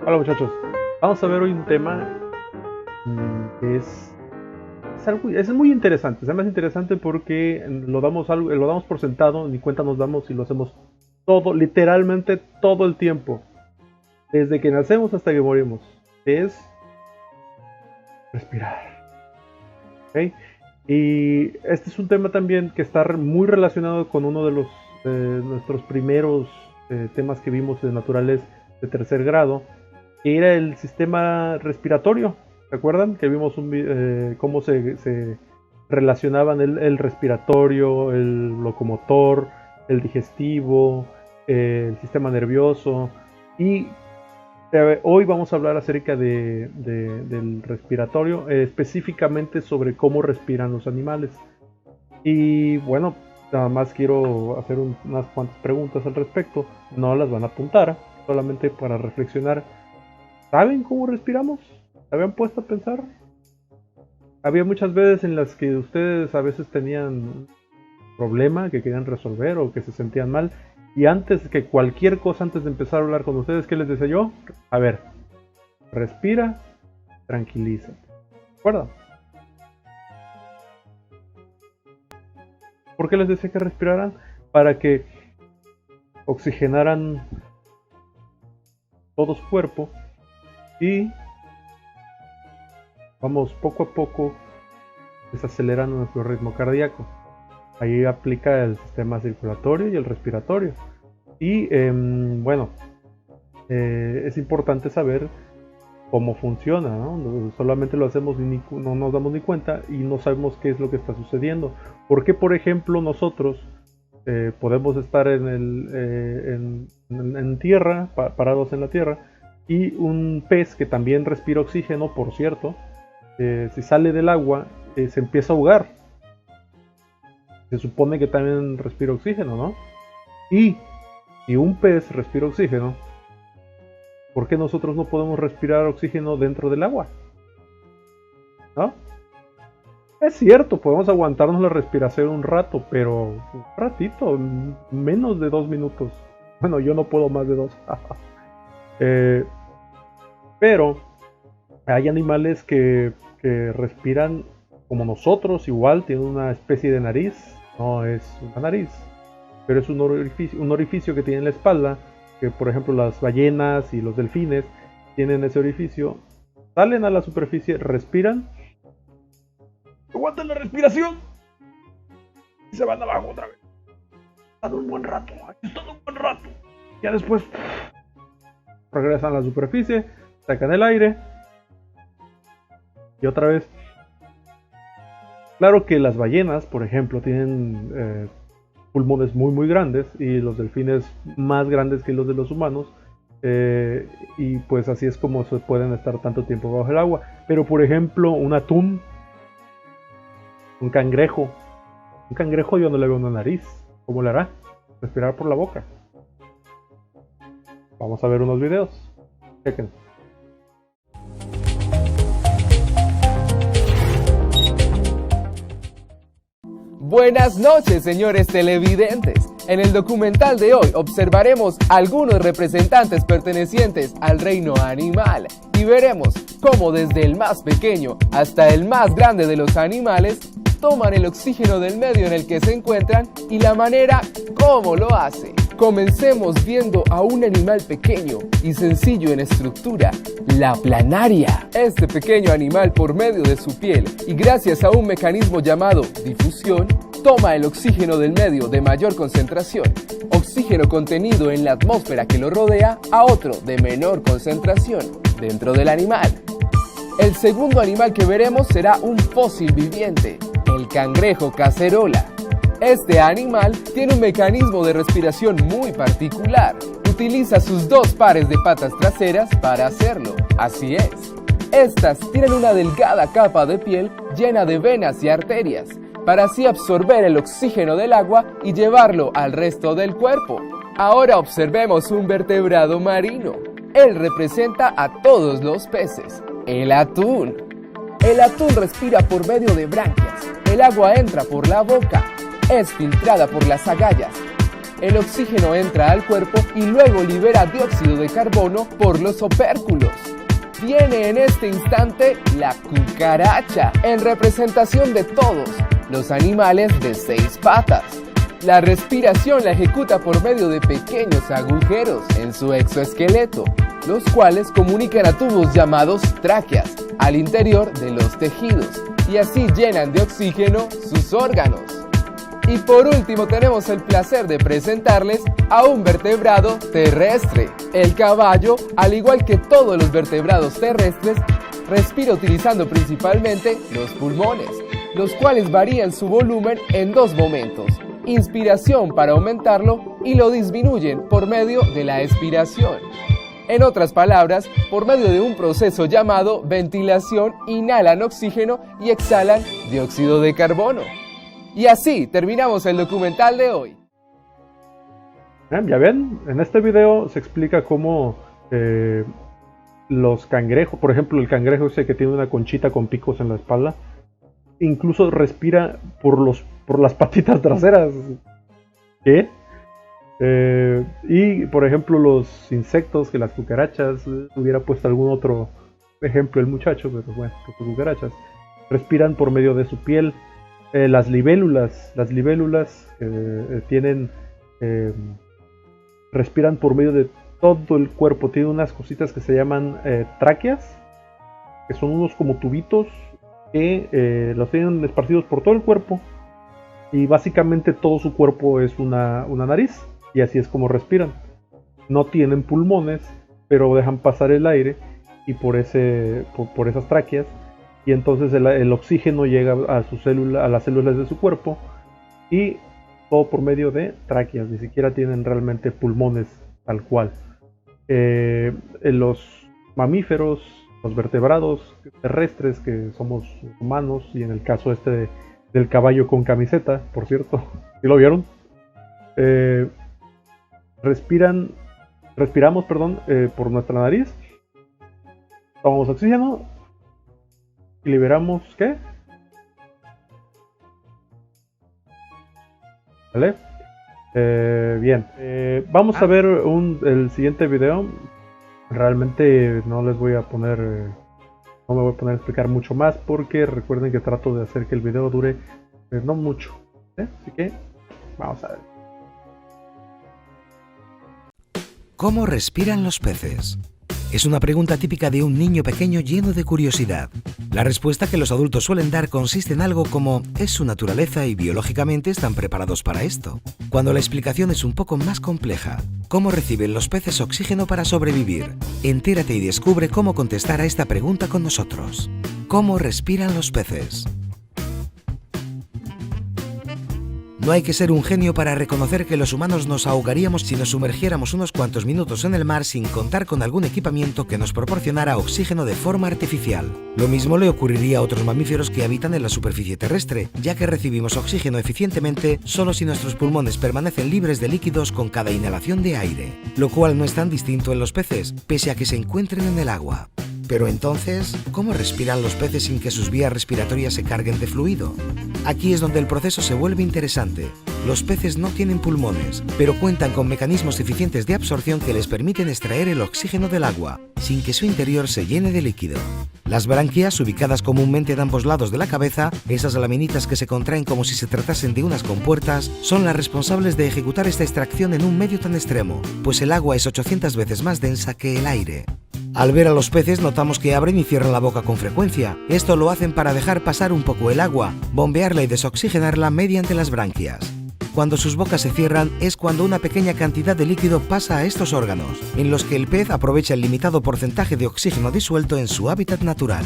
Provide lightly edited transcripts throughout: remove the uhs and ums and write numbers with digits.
Hola muchachos, vamos a ver hoy un tema que es muy interesante, es más interesante porque lo damos por sentado, ni cuenta nos damos y lo hacemos todo, literalmente todo el tiempo, desde que nacemos hasta que morimos, es respirar. ¿Ok? Y este es un tema también que está muy relacionado con uno de nuestros primeros temas que vimos de naturales de tercer grado, que era el sistema respiratorio. ¿Se acuerdan? Que vimos cómo se relacionaban el respiratorio, el locomotor, el digestivo, el sistema nervioso. Y hoy vamos a hablar acerca del respiratorio, específicamente sobre cómo respiran los animales. Y bueno, nada más quiero hacer unas cuantas preguntas al respecto. No las van a apuntar, solamente para reflexionar. ¿Saben cómo respiramos? ¿Se habían puesto a pensar? Había muchas veces en las que ustedes a veces tenían un problema que querían resolver o que se sentían mal. Y antes que cualquier cosa, antes de empezar a hablar con ustedes, ¿qué les decía yo? A ver, respira, tranquilízate. ¿De acuerdo? ¿Por qué les decía que respiraran? Para que oxigenaran todo su cuerpo y vamos poco a poco desacelerando nuestro ritmo cardíaco. Ahí aplica el sistema circulatorio y el respiratorio. Y bueno, es importante saber cómo funciona, ¿no? Solamente lo hacemos y no nos damos ni cuenta y no sabemos qué es lo que está sucediendo. ¿Por qué, por ejemplo, nosotros podemos estar en tierra, parados en la tierra, y un pez que también respira oxígeno, por cierto, si sale del agua, se empieza a ahogar? Se supone que también respira oxígeno, ¿no? Y si un pez respira oxígeno, ¿por qué nosotros no podemos respirar oxígeno dentro del agua? ¿No? Es cierto, podemos aguantarnos la respiración un rato, pero un ratito, menos de 2 minutos. Bueno, yo no puedo más de 2. Pero hay animales que respiran como nosotros, igual, tienen una especie de nariz. No es una nariz, pero es un orificio que tiene en la espalda, que por ejemplo las ballenas y los delfines tienen ese orificio, salen a la superficie, respiran, aguantan la respiración y se van abajo otra vez. Están un buen rato, están un buen rato. Ya después regresan a la superficie, sacan el aire y otra vez. Claro que las ballenas, por ejemplo, tienen pulmones muy grandes y los delfines más grandes que los de los humanos, y pues así es como se pueden estar tanto tiempo bajo el agua. Pero por ejemplo, un atún, un cangrejo yo no le veo una nariz. ¿Cómo le hará? Respirar por la boca. Vamos a ver unos videos. Chequen. Buenas noches, señores televidentes. En el documental de hoy observaremos algunos representantes pertenecientes al reino animal y veremos cómo desde el más pequeño hasta el más grande de los animales toman el oxígeno del medio en el que se encuentran y la manera como lo hace. Comencemos viendo a un animal pequeño y sencillo en estructura, la planaria. Este pequeño animal, por medio de su piel y gracias a un mecanismo llamado difusión, toma el oxígeno del medio de mayor concentración, oxígeno contenido en la atmósfera que lo rodea, a otro de menor concentración dentro del animal. El segundo animal que veremos será un fósil viviente, el cangrejo cacerola. Este animal tiene un mecanismo de respiración muy particular. Utiliza sus 2 pares de patas traseras para hacerlo. Así es. Estas tienen una delgada capa de piel llena de venas y arterias, para así absorber el oxígeno del agua y llevarlo al resto del cuerpo. Ahora observemos un vertebrado marino. Él representa a todos los peces, el atún. El atún respira por medio de branquias. El agua entra por la boca, es filtrada por las agallas, el oxígeno entra al cuerpo y luego libera dióxido de carbono por los opérculos. Viene en este instante la cucaracha, en representación de todos los animales de 6 patas. La respiración la ejecuta por medio de pequeños agujeros en su exoesqueleto, los cuales comunican a tubos llamados tráqueas al interior de los tejidos y así llenan de oxígeno sus órganos. Y por último tenemos el placer de presentarles a un vertebrado terrestre. El caballo, al igual que todos los vertebrados terrestres, respira utilizando principalmente los pulmones, los cuales varían su volumen en 2 momentos: inspiración para aumentarlo y lo disminuyen por medio de la expiración. En otras palabras, por medio de un proceso llamado ventilación, inhalan oxígeno y exhalan dióxido de carbono. Y así terminamos el documental de hoy. Ya ven, en este video se explica cómo los cangrejos, por ejemplo el cangrejo ese que tiene una conchita con picos en la espalda, incluso respira por las patitas traseras. ¿Qué? Y por ejemplo los insectos, que las cucarachas, hubiera puesto algún otro ejemplo el muchacho, pero bueno, las cucarachas respiran por medio de su piel. Las libélulas tienen respiran por medio de todo el cuerpo. Tienen unas cositas que se llaman tráqueas, que son unos como tubitos que los tienen esparcidos por todo el cuerpo, y básicamente todo su cuerpo es una nariz, y así es como respiran. No tienen pulmones, pero dejan pasar el aire y por esas tráqueas, y entonces el oxígeno llega a las células de su cuerpo, y todo por medio de tráqueas. Ni siquiera tienen realmente pulmones tal cual. Los mamíferos, los vertebrados terrestres, que somos humanos, y en el caso del caballo con camiseta, por cierto, ¿sí lo vieron? Respiramos por nuestra nariz, tomamos oxígeno y liberamos, ¿qué? ¿Vale? Bien, vamos a ver el siguiente video. Realmente no me voy a poner a explicar mucho más, porque recuerden que trato de hacer que el video dure no mucho, así que vamos a ver. ¿Cómo respiran los peces? Es una pregunta típica de un niño pequeño lleno de curiosidad. La respuesta que los adultos suelen dar consiste en algo como: es su naturaleza y biológicamente están preparados para esto. Cuando la explicación es un poco más compleja: ¿cómo reciben los peces oxígeno para sobrevivir? Entérate y descubre cómo contestar a esta pregunta con nosotros. ¿Cómo respiran los peces? No hay que ser un genio para reconocer que los humanos nos ahogaríamos si nos sumergiéramos unos cuantos minutos en el mar sin contar con algún equipamiento que nos proporcionara oxígeno de forma artificial. Lo mismo le ocurriría a otros mamíferos que habitan en la superficie terrestre, ya que recibimos oxígeno eficientemente solo si nuestros pulmones permanecen libres de líquidos con cada inhalación de aire, lo cual no es tan distinto en los peces, pese a que se encuentren en el agua. Pero entonces, ¿cómo respiran los peces sin que sus vías respiratorias se carguen de fluido? Aquí es donde el proceso se vuelve interesante. Los peces no tienen pulmones, pero cuentan con mecanismos eficientes de absorción que les permiten extraer el oxígeno del agua, sin que su interior se llene de líquido. Las branquias, ubicadas comúnmente en ambos lados de la cabeza, esas laminitas que se contraen como si se tratasen de unas compuertas, son las responsables de ejecutar esta extracción en un medio tan extremo, pues el agua es 800 veces más densa que el aire. Al ver a los peces notamos que abren y cierran la boca con frecuencia. Esto lo hacen para dejar pasar un poco el agua, bombearla y desoxigenarla mediante las branquias. Cuando sus bocas se cierran es cuando una pequeña cantidad de líquido pasa a estos órganos, en los que el pez aprovecha el limitado porcentaje de oxígeno disuelto en su hábitat natural.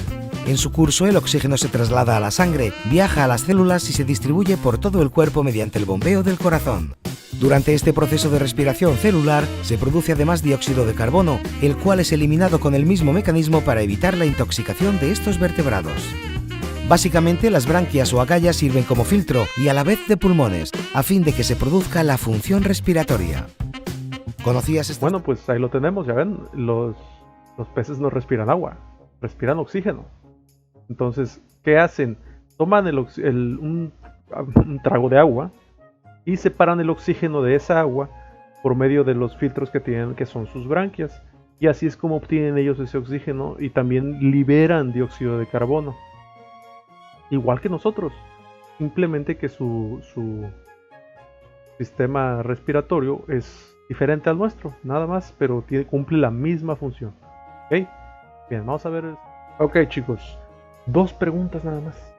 En su curso, el oxígeno se traslada a la sangre, viaja a las células y se distribuye por todo el cuerpo mediante el bombeo del corazón. Durante este proceso de respiración celular se produce además dióxido de carbono, el cual es eliminado con el mismo mecanismo para evitar la intoxicación de estos vertebrados. Básicamente, las branquias o agallas sirven como filtro y a la vez de pulmones, a fin de que se produzca la función respiratoria. ¿Conocías esto? Bueno, pues ahí lo tenemos, ya ven, los peces no respiran agua, respiran oxígeno. Entonces, ¿qué hacen? Toman un trago de agua, y separan el oxígeno de esa agua por medio de los filtros que tienen, que son sus branquias. Y así es como obtienen ellos ese oxígeno y también liberan dióxido de carbono. Igual que nosotros. Simplemente que su sistema respiratorio es diferente al nuestro, nada más, pero cumple la misma función. ¿Ok? Bien, vamos a ver. Ok, chicos. 2 preguntas nada más.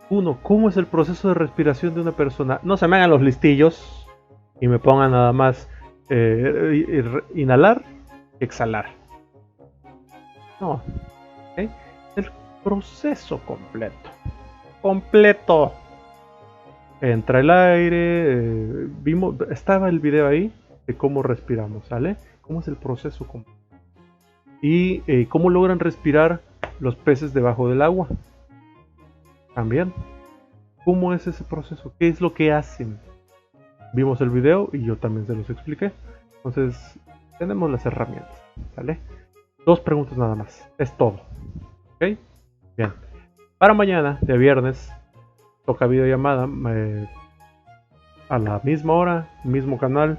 1. ¿Cómo es el proceso de respiración de una persona? No se me hagan los listillos y me pongan nada más inhalar, exhalar. No. ¿Okay? El proceso completo. Completo. Entra el aire. Estaba el video ahí de cómo respiramos, ¿sale? ¿Cómo es el proceso completo? Y cómo logran respirar los peces debajo del agua. También. ¿Cómo es ese proceso? ¿Qué es lo que hacen? Vimos el video y yo también se los expliqué. Entonces, tenemos las herramientas. ¿Vale? 2 preguntas nada más. Es todo. ¿Ok? Bien. Para mañana, de viernes, toca videollamada. A la misma hora, mismo canal.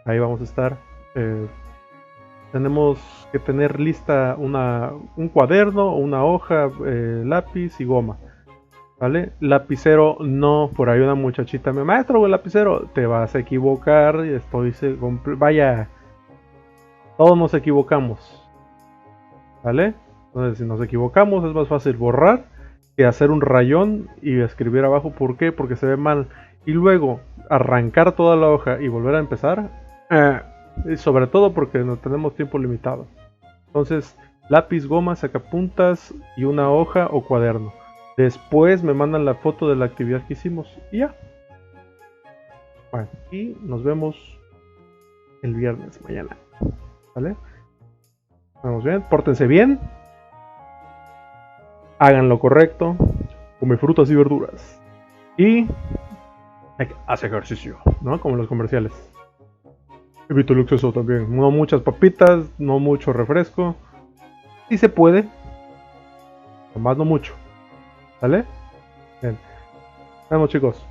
Ahí vamos a estar. Tenemos que tener lista un cuaderno, una hoja, lápiz y goma. ¿Vale? Lapicero no, por ahí una muchachita me maestro, el lapicero, te vas a equivocar, vaya, todos nos equivocamos, ¿vale? Entonces si nos equivocamos es más fácil borrar que hacer un rayón y escribir abajo. ¿Por qué? Porque se ve mal, y luego arrancar toda la hoja y volver a empezar, y sobre todo porque no tenemos tiempo limitado. Entonces lápiz, goma, sacapuntas y una hoja o cuaderno. Después me mandan la foto de la actividad que hicimos y ya. Bueno, y nos vemos el viernes mañana. ¿Vale? Vamos bien, pórtense bien. Hagan lo correcto. Come frutas y verduras. Y hace ejercicio, ¿no? Como los comerciales. Evito el exceso también. No muchas papitas, no mucho refresco. Si se puede. Nomás no mucho. ¿Vale? Bien. Nos vemos, chicos.